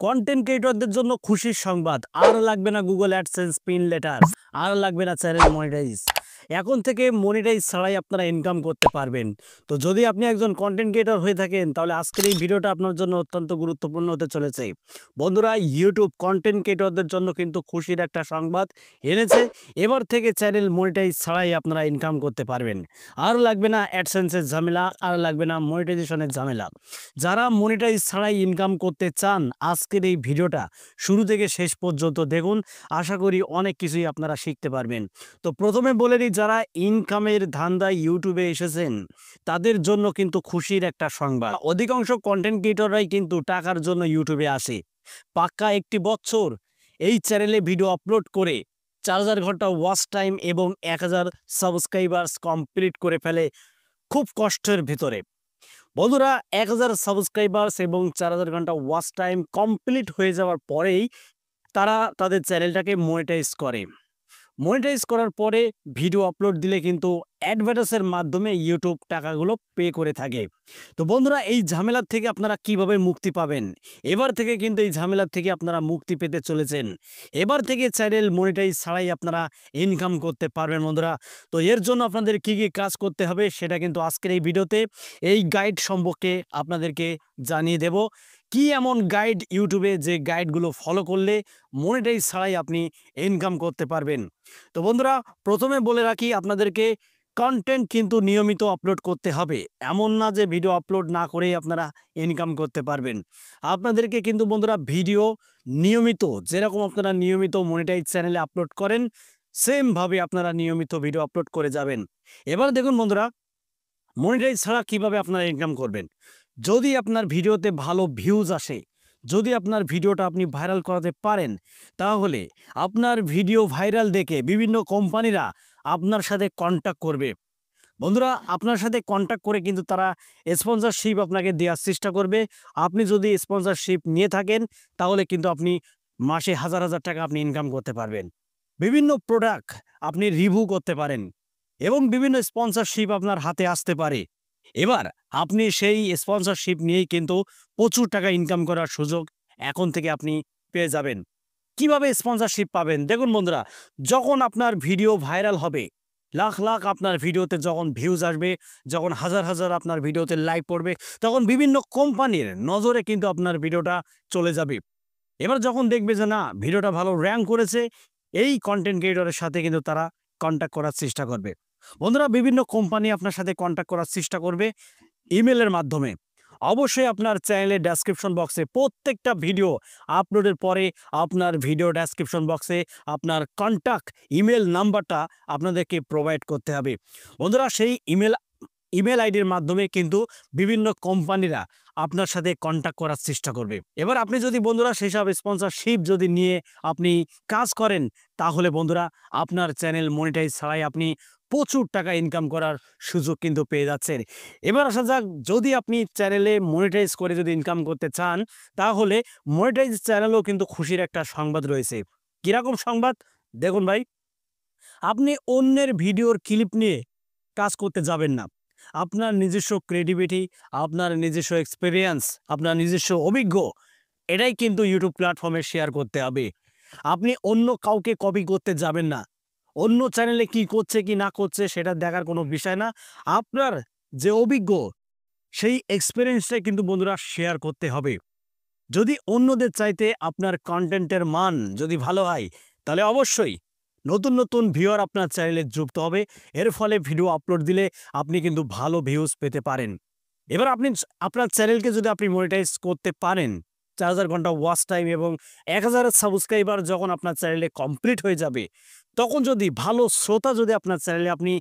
Content ক্রিয়েটরদের জন্য খুশির সংবাদ। আর লাগবে না গুগল অ্যাডসেন্স পিন লেটার, আর লাগবে না চ্যানেল মনিটাইজ। এখন থেকে মনিটাইজ ছাড়াই আপনারা ইনকাম করতে পারবেন। তো যদি আপনি একজন কন্টেন্ট ক্রিয়েটর হয়ে থাকেন, তাহলে আজকের এই ভিডিওটা আপনার জন্য অত্যন্ত গুরুত্বপূর্ণ হতে চলেছে। বন্ধুরা, ইউটিউব কন্টেন্ট ক্রিয়েটরদের জন্য কিন্তু খুশির একটা সংবাদ এনেছে। এবার থেকে চ্যানেল মনিটাইজ ছাড়াই আপনারা ইনকাম করতে পারবেন। আর লাগবে না অ্যাডসেন্সের ঝামেলা, আর লাগবে না মনিটাইজেশনের ঝামেলা। যারা মনিটাইজ ছাড়াই ইনকাম করতে চান, আজকের এই ভিডিওটা শুরু থেকে শেষ পর্যন্ত দেখুন। আশা করি অনেক কিছুই আপনারা শিখতে পারবেন। তো প্রথমে বলে নিই, যারা ইনকামের ধান্দায় ইউটিউবে এসেছেন, তাদের জন্য কিন্তু খুশির একটা সংবাদ। অধিকাংশ কন্টেন্ট ক্রিয়েটররাই কিন্তু টাকার জন্য ইউটিউবে আসে। পাক্কা একটি বছর এই চ্যানেলে ভিডিও আপলোড করে 4000 ঘন্টা ওয়াচ টাইম এবং 1000 সাবস্ক্রাইবার্স কমপ্লিট করে ফেলে খুব কষ্টের ভেতরে। বন্ধুরা, 1000 সাবস্ক্রাইবার্স এবং 4000 ঘন্টা ওয়াচ টাইম কমপ্লিট হয়ে যাওয়ার পরেই তারা তাদের চ্যানেলটাকে মনিটাইজ করে। মনিটাইজ করার পরে ভিডিও আপলোড দিলে কিন্তু অ্যাডভার্টাইজের মাধ্যমে ইউটিউব টাকাগুলো পে করে থাকে। তো বন্ধুরা, এই ঝামেলার থেকে আপনারা কিভাবে মুক্তি পাবেন? এবার থেকে কিন্তু এই ঝামেলার থেকে আপনারা মুক্তি পেতে চলেছেন। এবার থেকে চ্যানেল মনিটাইজ ছাড়াই আপনারা ইনকাম করতে পারবেন বন্ধুরা। তো এর জন্য আপনাদের কি কি কাজ করতে হবে সেটা কিন্তু আজকের এই ভিডিওতে এই গাইড সম্পর্কে আপনাদেরকে জানিয়ে দেব। কি এমন গাইড ইউটিউবে, যে গাইডগুলো ফলো করলে মনিটাইজ ছাড়াই আপনি ইনকাম করতে পারবেন। তো বন্ধুরা, প্রথমে বলে রাখি আপনাদেরকে, কন্টেন্ট কিন্তু নিয়মিত আপলোড করতে হবে। এমন না যে ভিডিও আপলোড না করেই আপনারা ইনকাম করতে পারবেন। আপনাদেরকে কিন্তু বন্ধুরা ভিডিও নিয়মিত, যেরকম আপনারা নিয়মিত মনিটাইজ চ্যানেলে আপলোড করেন, সেমভাবে আপনারা নিয়মিত ভিডিও আপলোড করে যাবেন। এবার দেখুন বন্ধুরা, মনিটাইজ ছাড়া কিভাবে আপনারা ইনকাম করবেন। যদি আপনার ভিডিওতে ভালো ভিউজ আসে, যদি আপনার ভিডিওটা আপনি ভাইরাল করাতে পারেন, তাহলে আপনার ভিডিও ভাইরাল দেখে বিভিন্ন কোম্পানিরা আপনার সাথে কন্ট্যাক্ট করবে। বন্ধুরা, আপনার সাথে কন্ট্যাক্ট করে কিন্তু তারা স্পন্সরশিপ আপনাকে দেওয়ার চেষ্টা করবে। আপনি যদি স্পন্সরশিপ নিয়ে থাকেন, তাহলে কিন্তু আপনি মাসে হাজার হাজার টাকা আপনি ইনকাম করতে পারবেন। বিভিন্ন প্রোডাক্ট আপনি রিভিউ করতে পারেন এবং বিভিন্ন স্পন্সরশিপ আপনার হাতে আসতে পারে। এবার আপনি সেই স্পন্সরশিপ নিয়েই কিন্তু প্রচুর টাকা ইনকাম করার সুযোগ এখন থেকে আপনি পেয়ে যাবেন। কিভাবে স্পন্সরশিপ পাবেন? দেখুন বন্ধুরা, যখন আপনার ভিডিও ভাইরাল হবে, লাখ লাখ আপনার ভিডিওতে যখন ভিউজ আসবে, যখন হাজার হাজার আপনার ভিডিওতে লাইক পড়বে, তখন বিভিন্ন কোম্পানির নজরে কিন্তু আপনার ভিডিওটা চলে যাবে। এবার যখন দেখবে যে না, ভিডিওটা ভালো র্যাঙ্ক করেছে, এই কন্টেন্ট ক্রিয়েটরের সাথে কিন্তু তারা কন্ট্যাক্ট করার চেষ্টা করবে। বন্ধুরা, বিভিন্ন কোম্পানি আপনার সাথে কন্ট্যাক্ট করার চেষ্টা করবে ইমেলের মাধ্যমে। অবশ্যই আপনার চ্যানেলের ডেসক্রিপশন বক্সে, প্রত্যেকটা ভিডিও আপলোডের পরে আপনার ভিডিও ডেসক্রিপশন বক্সে আপনার কন্ট্যাক্ট ইমেল নাম্বারটা আপনাদেরকে প্রোভাইড করতে হবে। বন্ধুরা, সেই ইমেল আইডির মাধ্যমে কিন্তু বিভিন্ন কোম্পানিরা আপনার সাথে কন্ট্যাক্ট করার চেষ্টা করবে। এবার আপনি যদি বন্ধুরা সেসব স্পন্সরশিপ যদি নিয়ে আপনি কাজ করেন, তাহলে বন্ধুরা আপনার চ্যানেল মনিটাইজ ছাড়াই আপনি প্রচুর টাকা ইনকাম করার সুযোগ কিন্তু পেয়ে যাচ্ছেন। এবার আসা যাক, যদি আপনি চ্যানেলে মনিটাইজ করে যদি ইনকাম করতে চান, তাহলে মনিটাইজ চ্যানেলেও কিন্তু খুশির একটা সংবাদ রয়েছে। কিরকম সংবাদ? দেখুন ভাই, আপনি অন্যের ভিডিওর ক্লিপ নিয়ে কাজ করতে যাবেন না। আপনার নিজস্ব ক্রিয়েটিভিটি, আপনার নিজস্ব এক্সপেরিয়েন্স, আপনার নিজস্ব অভিজ্ঞ, এটাই কিন্তু ইউটিউব প্ল্যাটফর্মে শেয়ার করতে হবে। আপনি অন্য কাউকে কপি করতে যাবেন না। অন্য চ্যানেলে কি করছে কি না করছে সেটা দেখার কোনো বিষয় না। আপনার যে অভিজ্ঞ, সেই এক্সপেরিয়েন্সটাই কিন্তু বন্ধুরা শেয়ার করতে হবে। যদি অন্যদের চাইতে আপনার কন্টেন্টের মান যদি ভালো হয়, তাহলে অবশ্যই নতুন নতুন ভিউয়ার আপনার চ্যানেলে যুক্ত হবে। এর ফলে ভিডিও আপলোড দিলে আপনি কিন্তু ভালো ভিউজ পেতে পারেন। এবার আপনি আপনার চ্যানেলকে যদি আপনি মনিটাইজ করতে পারেন, 4000 ঘন্টা ওয়াচ টাইম এবং 1000 সাবস্ক্রাইবার যখন আপনার চ্যানেলে কমপ্লিট হয়ে যাবে, তখন যদি ভালো শ্রোতা যদি আপনার চ্যানেলে আপনি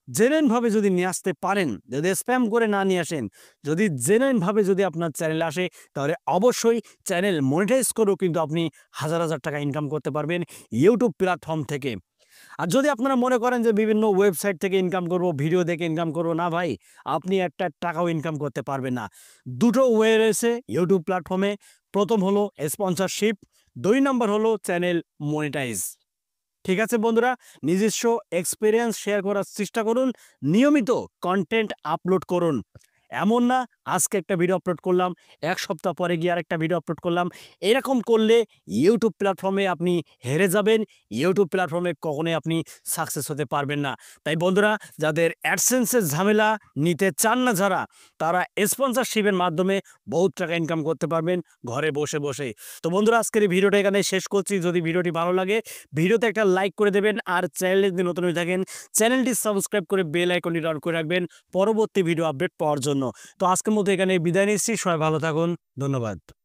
জেনুইনভাবে যদি নিয়ে আসতে পারেন, যদি স্প্যাম করে না নিয়ে আসেন, যদি জেনুইনভাবে যদি আপনার চ্যানেলে আসে, তাহলে অবশ্যই চ্যানেল মনিটাইজ করেও কিন্তু আপনি হাজার হাজার টাকা ইনকাম করতে পারবেন ইউটিউব প্ল্যাটফর্ম থেকে। আর যদি আপনারা মনে করেন যে বিভিন্ন ওয়েবসাইট থেকে ইনকাম করব, ভিডিও দেখে ইনকাম করব, না ভাই, আপনি একটা টাকাও ইনকাম করতে পারবেন না। দুটো ওয়ে রয়েছে ইউটিউব প্ল্যাটফর্মে। প্রথম হলো স্পন্সরশিপ, 2 নম্বর হলো চ্যানেল মনিটাইজ। ঠিক আছে বন্ধুরা, নিজস্ব এক্সপেরিয়েন্স শেয়ার করার চেষ্টা করুন, নিয়মিত কন্টেন্ট আপলোড করুন। এমন না আজকে একটা ভিডিও আপলোড করলাম, ১ সপ্তাহ পরে গিয়ে আরেকটা ভিডিও আপলোড করলাম। এরকম করলে ইউটিউব প্ল্যাটফর্মে আপনি হেরে যাবেন। ইউটিউব প্ল্যাটফর্মে কখনোই আপনি সাকসেস হতে পারবেন না। তাই বন্ধুরা, যাদের অ্যাডসেন্সের ঝামেলা নিতে চান না যারা, তারা স্পন্সরশিপের মাধ্যমে বহুত টাকা ইনকাম করতে পারবেন ঘরে বসে বসে। তো বন্ধুরা, আজকের এই ভিডিওটা এখানে শেষ করছি। যদি ভিডিওটি ভালো লাগে ভিডিওতে একটা লাইক করে দেবেন, আর চ্যানেলে যদি নতুন হয়ে থাকেন চ্যানেলটি সাবস্ক্রাইব করে বেল আইকনটি অন করে রাখবেন পরবর্তী ভিডিও আপডেট পাওয়ার জন্য। তো আজকের মতো এখানে বিদায় নিচ্ছি। সবাই ভালো থাকুন। ধন্যবাদ।